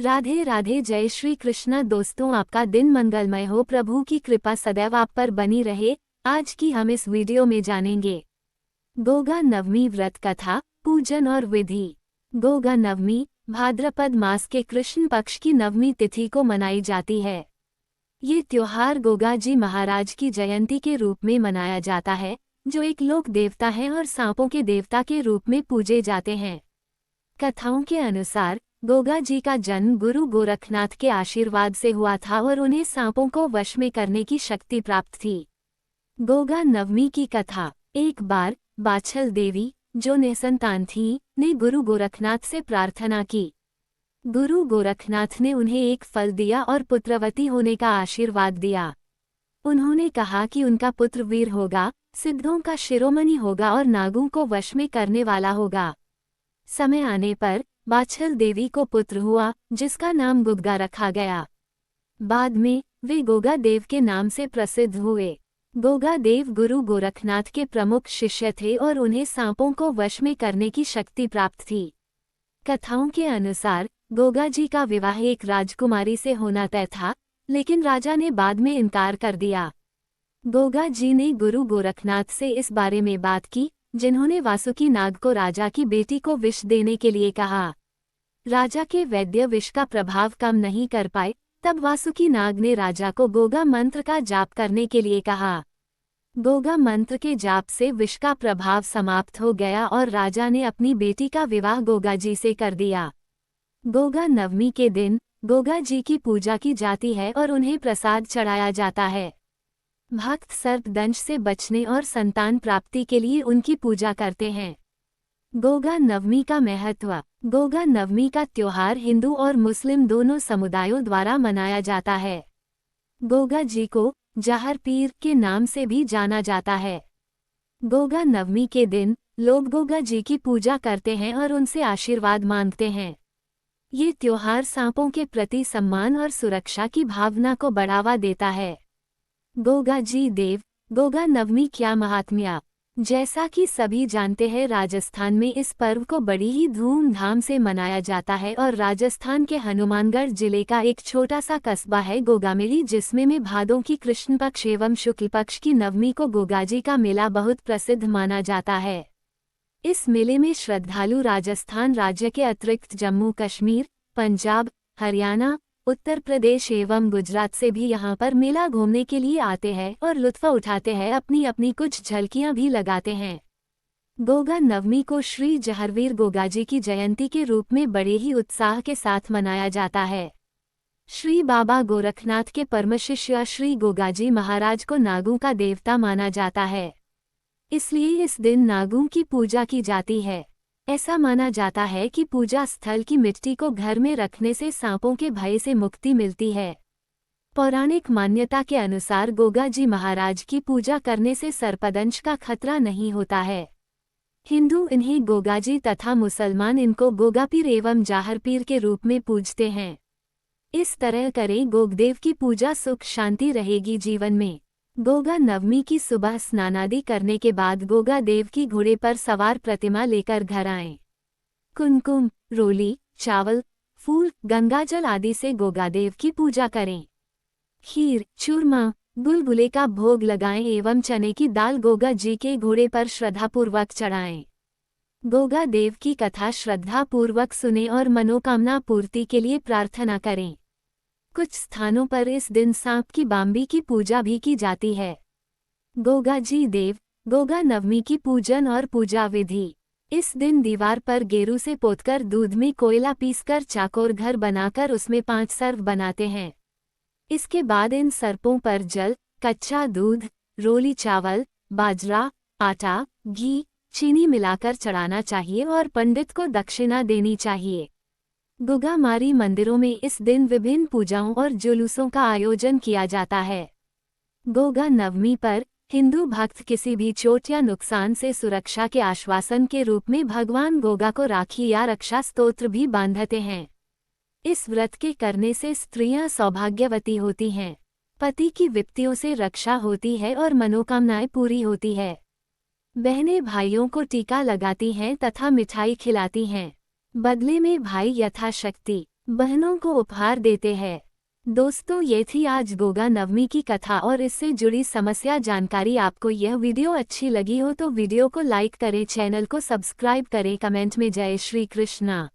राधे राधे, जय श्री कृष्णा। दोस्तों, आपका दिन मंगलमय हो, प्रभु की कृपा सदैव आप पर बनी रहे। आज की हम इस वीडियो में जानेंगे गोगा नवमी व्रत कथा, पूजन और विधि। गोगा नवमी भाद्रपद मास के कृष्ण पक्ष की नवमी तिथि को मनाई जाती है। ये त्योहार गोगा जी महाराज की जयंती के रूप में मनाया जाता है, जो एक लोक देवता हैं और सांपों के देवता के रूप में पूजे जाते हैं। कथाओं के अनुसार गोगा जी का जन्म गुरु गोरखनाथ के आशीर्वाद से हुआ था और उन्हें सांपों को वश में करने की शक्ति प्राप्त थी। गोगा नवमी की कथा। एक बार बाछल देवी, जो निसंतान थी, ने गुरु गोरखनाथ से प्रार्थना की। गुरु गोरखनाथ ने उन्हें एक फल दिया और पुत्रवती होने का आशीर्वाद दिया। उन्होंने कहा कि उनका पुत्र वीर होगा, सिद्धों का शिरोमणि होगा और नागों को वश में करने वाला होगा। समय आने पर बाछल देवी को पुत्र हुआ, जिसका नाम गुग्गा रखा गया। बाद में वे गोगा देव के नाम से प्रसिद्ध हुए। गोगा देव गुरु गोरखनाथ के प्रमुख शिष्य थे और उन्हें सांपों को वश में करने की शक्ति प्राप्त थी। कथाओं के अनुसार गोगा जी का विवाह एक राजकुमारी से होना तय था, लेकिन राजा ने बाद में इनकार कर दिया। गोगा जी ने गुरु गोरखनाथ से इस बारे में बात की, जिन्होंने वासुकी नाग को राजा की बेटी को विष देने के लिए कहा। राजा के वैद्य विष का प्रभाव कम नहीं कर पाए, तब वासुकी नाग ने राजा को गोगा मंत्र का जाप करने के लिए कहा। गोगा मंत्र के जाप से विष का प्रभाव समाप्त हो गया और राजा ने अपनी बेटी का विवाह गोगा जी से कर दिया। गोगा नवमी के दिन गोगा जी की पूजा की जाती है और उन्हें प्रसाद चढ़ाया जाता है। भक्त सर्पदंश से बचने और संतान प्राप्ति के लिए उनकी पूजा करते हैं। गोगा नवमी का महत्व। गोगा नवमी का त्योहार हिंदू और मुस्लिम दोनों समुदायों द्वारा मनाया जाता है। गोगा जी को जाहर पीर के नाम से भी जाना जाता है। गोगा नवमी के दिन लोग गोगा जी की पूजा करते हैं और उनसे आशीर्वाद मांगते हैं। ये त्योहार सांपों के प्रति सम्मान और सुरक्षा की भावना को बढ़ावा देता है। गोगा जी देव। गोगा नवमी क्या महात्म्य। जैसा कि सभी जानते हैं, राजस्थान में इस पर्व को बड़ी ही धूमधाम से मनाया जाता है और राजस्थान के हनुमानगढ़ जिले का एक छोटा सा कस्बा है गोगामेली, जिसमें में भादों की कृष्ण पक्ष एवं शुक्ल पक्ष की नवमी को गोगाजी का मेला बहुत प्रसिद्ध माना जाता है। इस मेले में श्रद्धालु राजस्थान राज्य के अतिरिक्त जम्मू कश्मीर, पंजाब, हरियाणा, उत्तर प्रदेश एवं गुजरात से भी यहाँ पर मेला घूमने के लिए आते हैं और लुत्फ उठाते हैं, अपनी अपनी कुछ झलकियाँ भी लगाते हैं। गोगा नवमी को श्री जहरवीर गोगाजी की जयंती के रूप में बड़े ही उत्साह के साथ मनाया जाता है। श्री बाबा गोरखनाथ के परम शिष्य श्री गोगाजी महाराज को नागों का देवता माना जाता है, इसलिए इस दिन नागों की पूजा की जाती है। ऐसा माना जाता है कि पूजा स्थल की मिट्टी को घर में रखने से सांपों के भय से मुक्ति मिलती है। पौराणिक मान्यता के अनुसार गोगा जी महाराज की पूजा करने से सर्पदंश का खतरा नहीं होता है। हिंदू इन्हें गोगाजी तथा मुसलमान इनको गोगापीर एवं जाहरपीर के रूप में पूजते हैं। इस तरह करें गोगदेव की पूजा, सुख शांति रहेगी जीवन में। गोगा नवमी की सुबह स्नानादि करने के बाद गोगा देव की घोड़े पर सवार प्रतिमा लेकर घर आएं। कुमकुम, रोली, चावल, फूल, गंगाजल आदि से गोगा देव की पूजा करें। खीर, चूरमा, गुलगुले का भोग लगाएं एवं चने की दाल गोगा जी के घोड़े पर श्रद्धापूर्वक चढ़ाएं। गोगा देव की कथा श्रद्धापूर्वक सुने और मनोकामना पूर्ति के लिए प्रार्थना करें। कुछ स्थानों पर इस दिन सांप की बाम्बी की पूजा भी की जाती है। गोगा जी देव। गोगा नवमी की पूजन और पूजा विधि। इस दिन दीवार पर गेरू से पोतकर दूध में कोयला पीसकर चाकोर घर बनाकर उसमें 5 सर्प बनाते हैं। इसके बाद इन सर्पों पर जल, कच्चा दूध, रोली चावल, बाजरा, आटा, घी, चीनी मिलाकर चढ़ाना चाहिए और पंडित को दक्षिणा देनी चाहिए। गोगामारी मंदिरों में इस दिन विभिन्न पूजाओं और जुलूसों का आयोजन किया जाता है। गोगा नवमी पर हिंदू भक्त किसी भी चोट या नुकसान से सुरक्षा के आश्वासन के रूप में भगवान गोगा को राखी या रक्षा स्तोत्र भी बांधते हैं। इस व्रत के करने से स्त्रियां सौभाग्यवती होती हैं, पति की विपत्तियों से रक्षा होती है और मनोकामनाएं पूरी होती है। बहनें भाइयों को टीका लगाती हैं तथा मिठाई खिलाती हैं। बदले में भाई यथाशक्ति बहनों को उपहार देते हैं। दोस्तों, ये थी आज गोगा नवमी की कथा और इससे जुड़ी समस्या जानकारी। आपको यह वीडियो अच्छी लगी हो तो वीडियो को लाइक करें, चैनल को सब्सक्राइब करें, कमेंट में जय श्री कृष्णा।